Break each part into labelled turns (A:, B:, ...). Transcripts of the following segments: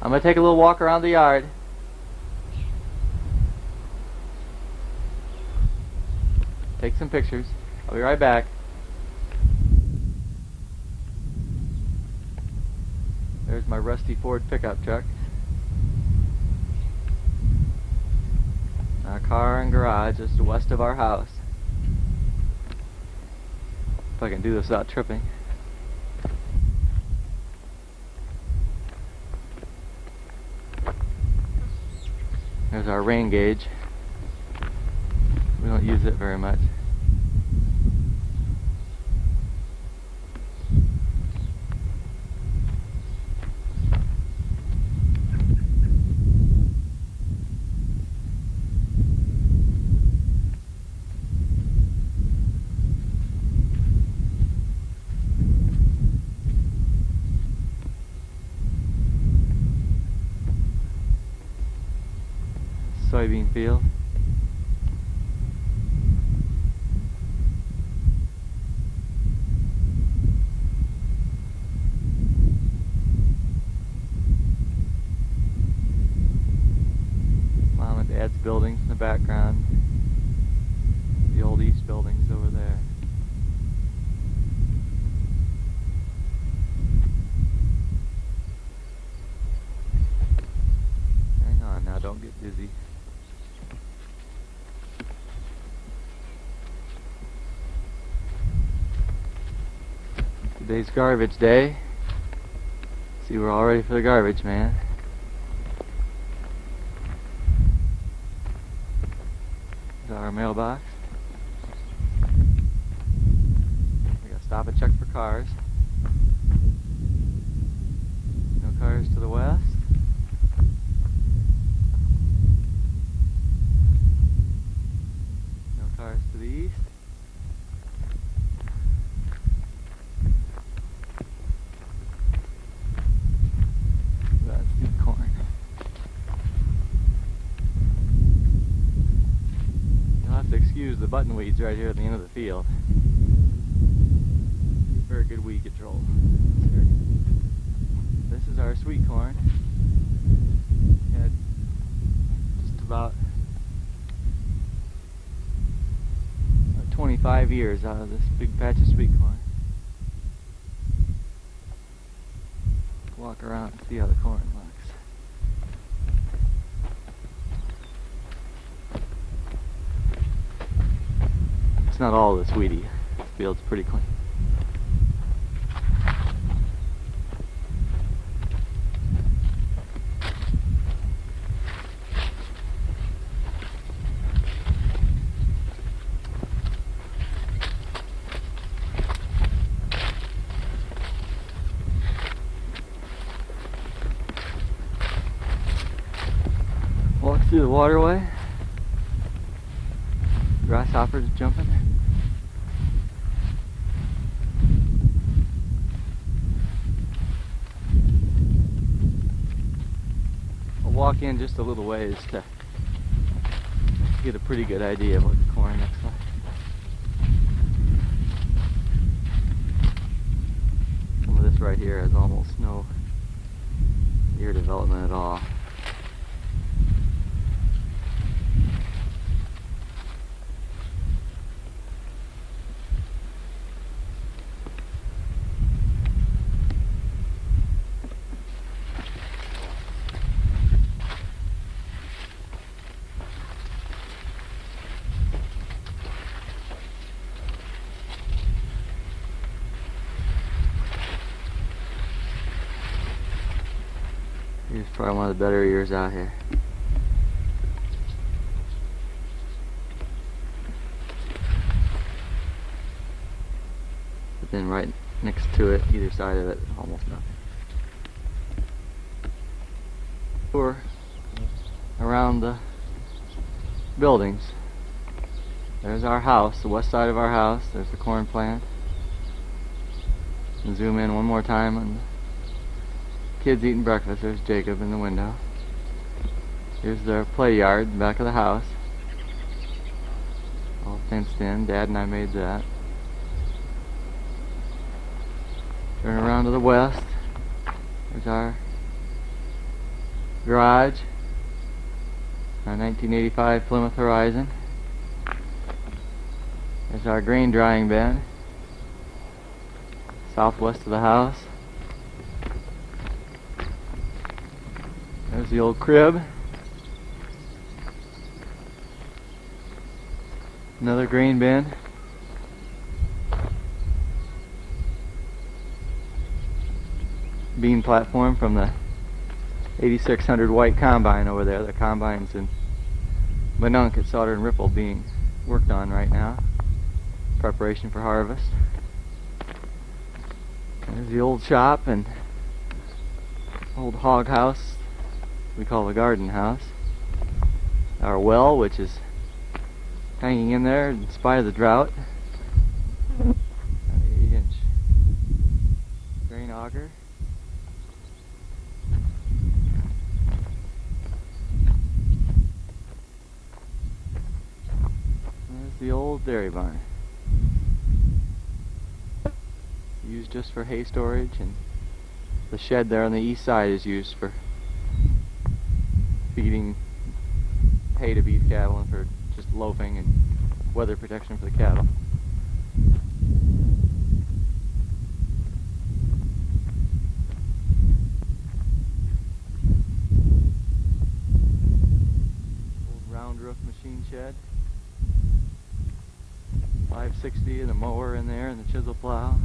A: I'm going to take a little walk around the yard. Take some pictures. I'll be right back. There's my rusty Ford pickup truck. Our car and garage just west of our house. If I can do this without tripping. There's our rain gauge. We don't use it very much. Soybean field. Mom and Dad's buildings in the background. The old East buildings over there. Hang on now, don't get dizzy. Today's garbage day. See, we're all ready for the garbage, man. Is our mailbox? We gotta stop and check for cars. No cars to the west. No cars to the east. Excuse the button weeds right here at the end of the field. Very good weed control. This is our sweet corn. We had just about 25 years out of this big patch of sweet corn. Walk around and see how the corn looks. Not all this weedy. This field's pretty clean. Walk through the waterway. Grasshoppers jumping. Walk in just a little ways to get a pretty good idea of what the corn looks like. Some of this right here has almost no ear development at all. Here's probably one of the better years out here. But then right next to it, either side of it, almost nothing. Tour around the buildings. There's our house, the west side of our house. There's the corn plant. And zoom in one more time on the kids eating breakfast. There's Jacob in the window. Here's their play yard in the back of the house. All fenced in. Dad and I made that. Turn around to the west. There's our garage, our 1985 Plymouth Horizon. There's our grain drying bin, southwest of the house. There's the old crib. Another grain bin. Bean platform from the 8600 white combine over there. The combine's in Minunk at Sauter and Ripple being worked on right now. Preparation for harvest. There's the old shop and old hog house we call the garden house. Our well, which is hanging in there in spite of the drought. An 8-inch grain auger. There's the old dairy barn. Used just for hay storage, and the shed there on the east side is used for feeding hay to beef cattle and for just loafing and weather protection for the cattle. Old round roof machine shed. 560 and a mower in there and the chisel plow.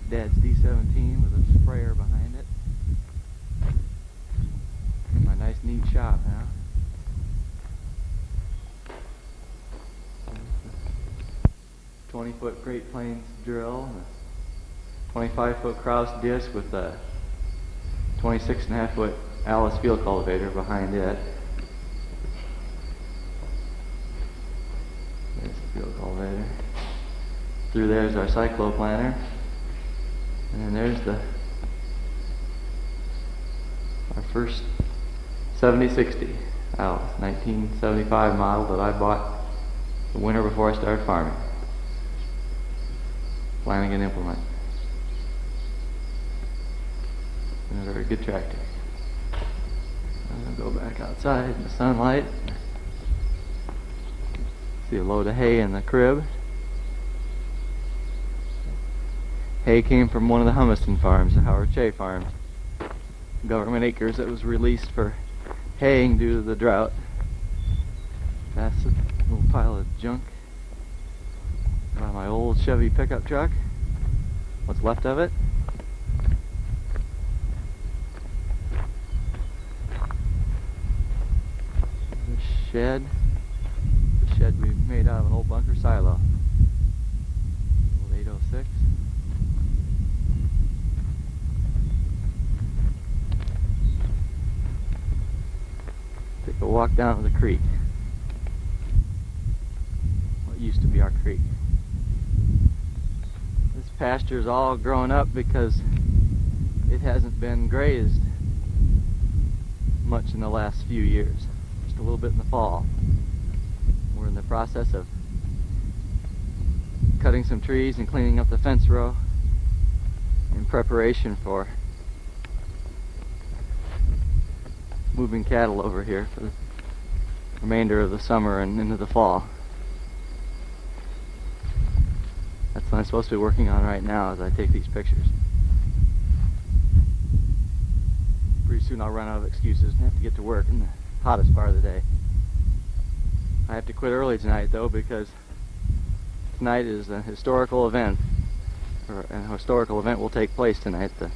A: Dad's D17 with a sprayer behind it. My nice neat shop now. 20-foot Great Plains drill and a 25-foot Kraus disc with a 26.5-foot Alice field cultivator behind it. There's the field cultivator. Through there's our cycloplanter. And then there's our first 7060 Alice, 1975 model that I bought the winter before I started farming. Flanagan implement. And a very good tractor. I'm going to go back outside in the sunlight. See a load of hay in the crib. Hay came from one of the Humiston farms, the Howard Shea farms. Government acres that was released for haying due to the drought. That's a little pile of junk by my old Chevy pickup truck. What's left of it. The shed. The shed we made out of an old bunker silo. Old 806. Take a walk down to the creek. What used to be our creek. This pasture's all grown up because it hasn't been grazed much in the last few years. Just a little bit in the fall. We're in the process of cutting some trees and cleaning up the fence row in preparation for moving cattle over here for the remainder of the summer and into the fall. That's what I'm supposed to be working on right now as I take these pictures. Pretty soon I'll run out of excuses and have to get to work in the hottest part of the day. I have to quit early tonight though, because tonight is a historical event, or an historical event will take place tonight. The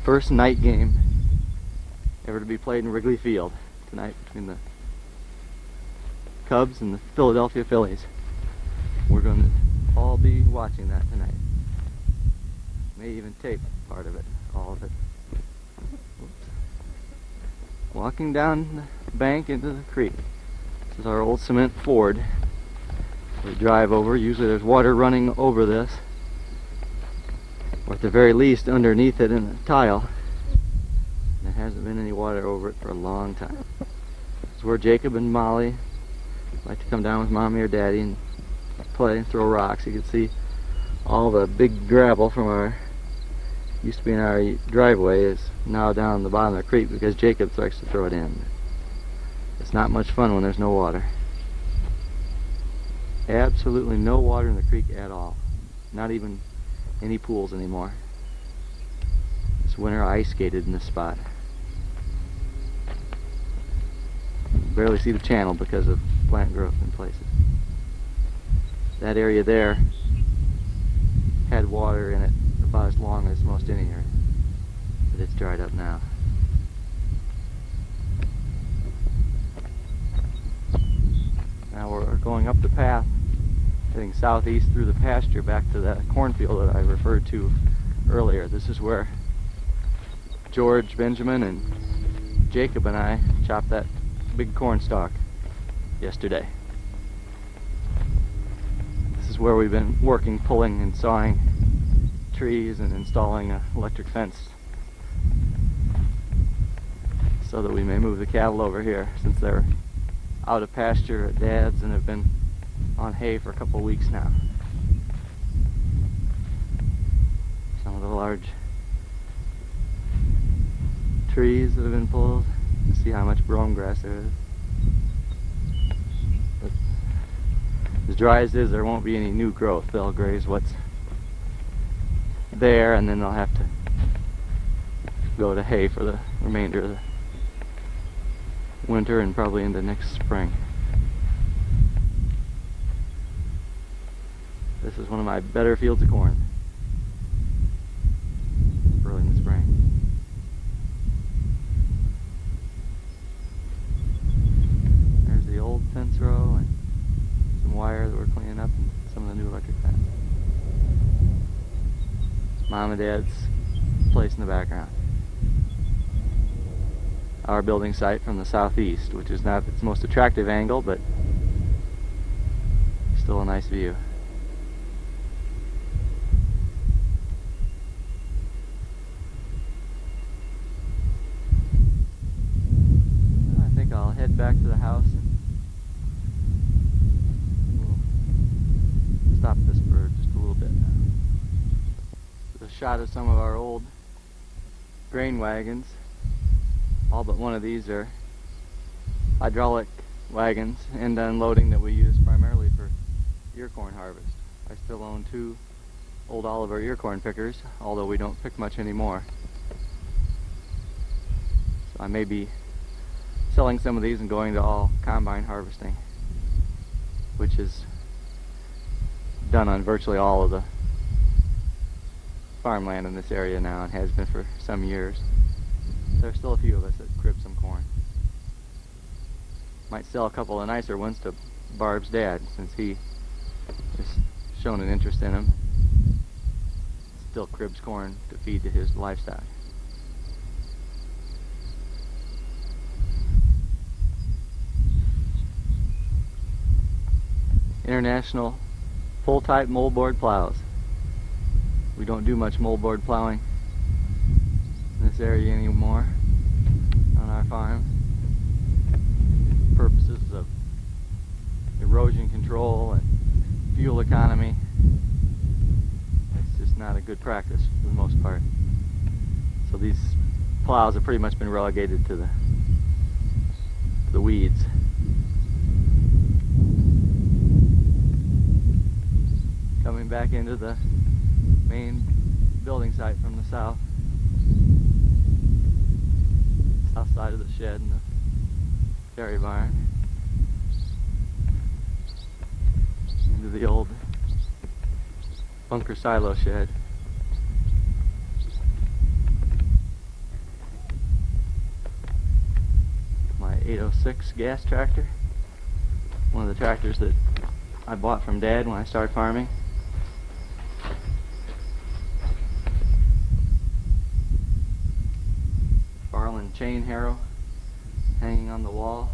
A: first night game ever to be played in Wrigley Field tonight between the Cubs and the Philadelphia Phillies. We're going to all be watching that tonight. May even tape part of it, all of it. Oops. Walking down the bank into the creek. This is our old cement ford. We drive over. Usually there's water running over this, or at the very least underneath it in the tile. There hasn't been any water over it for a long time. This is where Jacob and Molly like to come down with Mommy or Daddy and play and throw rocks. You can see all the big gravel from our used to be in our driveway is now down the bottom of the creek because Jacob likes to throw it in. It's not much fun when there's no water. Absolutely no water in the creek at all. Not even any pools anymore. This winter I ice skated in this spot. Barely see the channel because of plant growth in places. That area there had water in it about as long as most any area, but it's dried up now. Now we're going up the path, heading southeast through the pasture back to that cornfield that I referred to earlier. This is where George, Benjamin, and Jacob and I chopped that big corn stalk yesterday. This is where we've been working, pulling and sawing trees and installing an electric fence so that we may move the cattle over here, since they're out of pasture at Dad's and have been on hay for a couple of weeks now. Some of the large trees that have been pulled. You can see how much brome grass there is. But as dry as it is, there won't be any new growth. They'll graze what's there, and then they'll have to go to hay for the remainder of the winter and probably into next spring. This is one of my better fields of corn early in the spring. There's the old fence row and some wire that we're cleaning up and some of the new electric fence. Mom and Dad's place in the background. Our building site from the southeast, which is not its most attractive angle, but still a nice view. I think I'll head back to the house and we'll stop this for just a little bit. A shot of some of our old grain wagons. All but one of these are hydraulic wagons, end unloading, that we use primarily for ear corn harvest. I still own 2 old Oliver ear corn pickers, although we don't pick much anymore. So I may be selling some of these and going to all combine harvesting, which is done on virtually all of the farmland in this area now and has been for some years. There's still a few of us that crib some corn. Might sell a couple of nicer ones to Barb's dad, since he has shown an interest in them. Still cribs corn to feed to his livestock. International full-type moldboard plows. We don't do much moldboard plowing in this area anymore on our farm. Purposes of erosion control and fuel economy, it's just not a good practice for the most part. So these plows have pretty much been relegated to the weeds. Coming back into the main building site from the south side of the shed and the dairy barn, into the old bunker silo shed. My 806 gas tractor, one of the tractors that I bought from Dad when I started farming. Chain harrow hanging on the wall.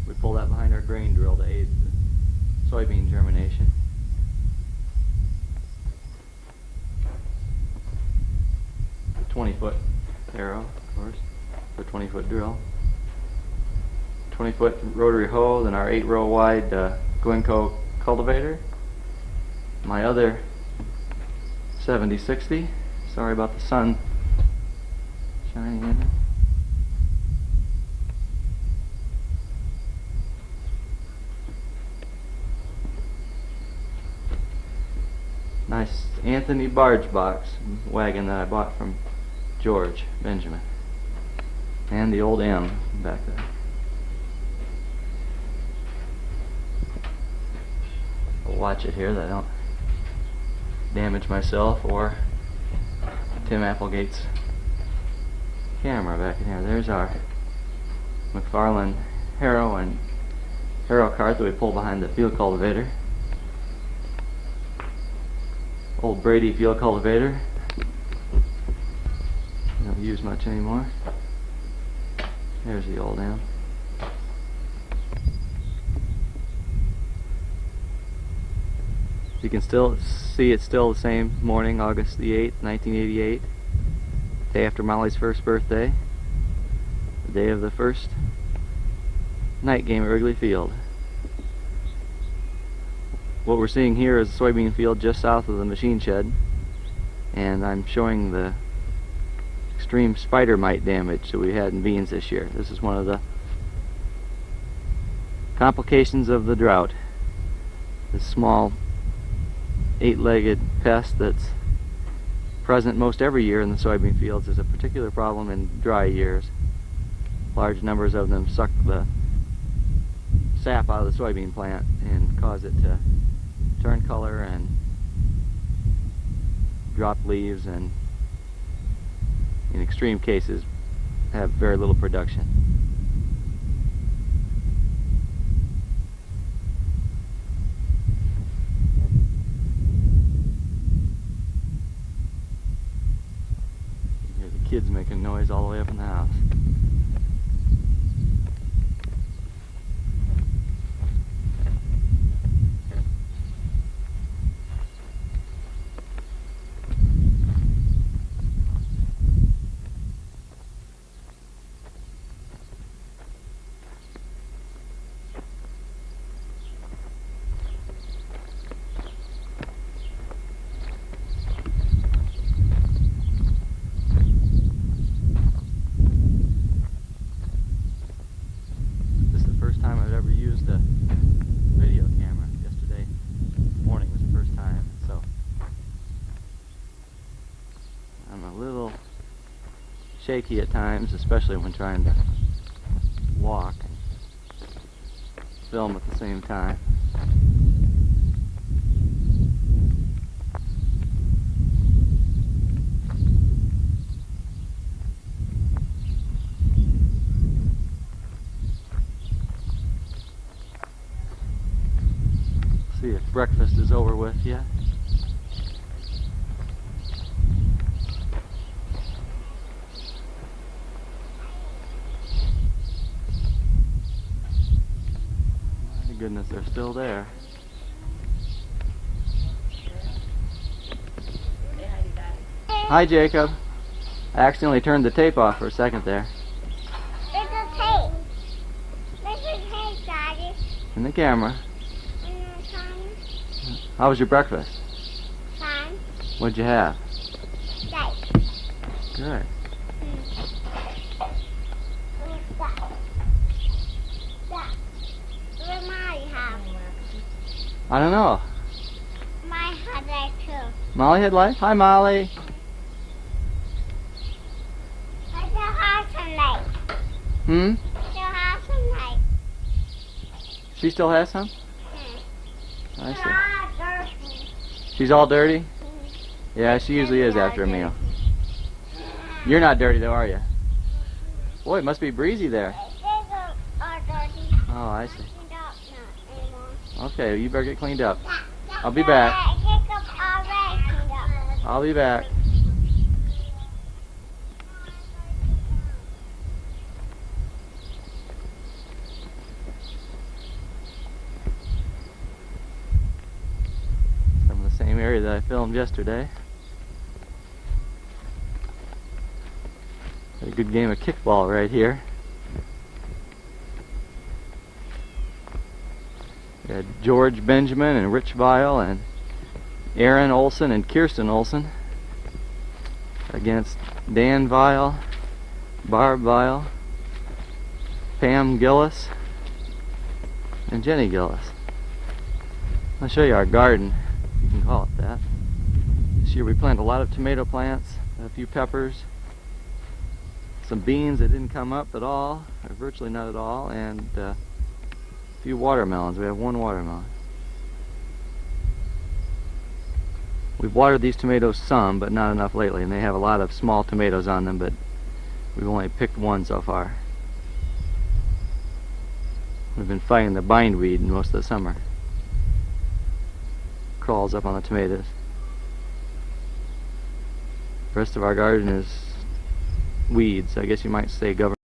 A: We pull that behind our grain drill to aid the soybean germination. A 20-foot harrow, of course, for a 20-foot drill. 20-foot rotary hoe, then our 8-row wide Glencoe cultivator. My other 7060 Sorry about the sun shining in. Nice Anthony barge box wagon that I bought from George Benjamin. And the old M back there. I'll watch it here that I don't damage myself or Tim Applegate's camera back in here. There's our McFarland Harrow and Harrow cart that we pull behind the field cultivator. Old Brady field cultivator. Don't use much anymore. There's the old M. You can still see it's still the same morning, August the 8th, 1988. Day after Molly's first birthday. The day of the first night game at Wrigley Field. What we're seeing here is a soybean field just south of the machine shed, and I'm showing the extreme spider mite damage that we had in beans this year. This is one of the complications of the drought. This small 8-legged pest that's present most every year in the soybean fields is a particular problem in dry years. Large numbers of them suck the sap out of the soybean plant and cause it to turn color and drop leaves, and in extreme cases have very little production. You hear the kids making noise all the way up in the house. Shaky at times, especially when trying to walk and film at the same time. See if breakfast is over with yet. Goodness, they're still there. Hi, Jacob. I accidentally turned the tape off for a second there.
B: There's a tape. There's a tape, Daddy.
A: In the camera.
B: In the camera.
A: How was your breakfast?
B: Fine.
A: What'd you have?
B: Steak.
A: Good. I don't know.
B: Molly had that too.
A: Molly had life? Hi, Molly.
B: I still have some light.
A: Hmm?
B: Still have some light.
A: She still has some? I
B: Still
A: see.
B: have dirty.
A: She's all dirty? Yeah, she usually is after a meal. You're not dirty though, are you? Boy, it must be breezy there.
B: Are dirty.
A: Oh, I see.
B: Not anymore.
A: Okay, you better get cleaned up. I'll be back. I'll be back. Some of the same area that I filmed yesterday. Had a good game of kickball right here. We had George Benjamin and Rich Vile and Aaron Olson and Kirsten Olson against Dan Vile, Barb Vile, Pam Gillis, and Jenny Gillis. I'll show you our garden, you can call it that. This year we planted a lot of tomato plants, a few peppers, some beans that didn't come up at all, or virtually not at all, and a few watermelons. We have one watermelon. We've watered these tomatoes some, but not enough lately, and they have a lot of small tomatoes on them, but we've only picked one so far. We've been fighting the bindweed most of the summer. Crawls up on the tomatoes. The rest of our garden is weeds. I guess you might say government.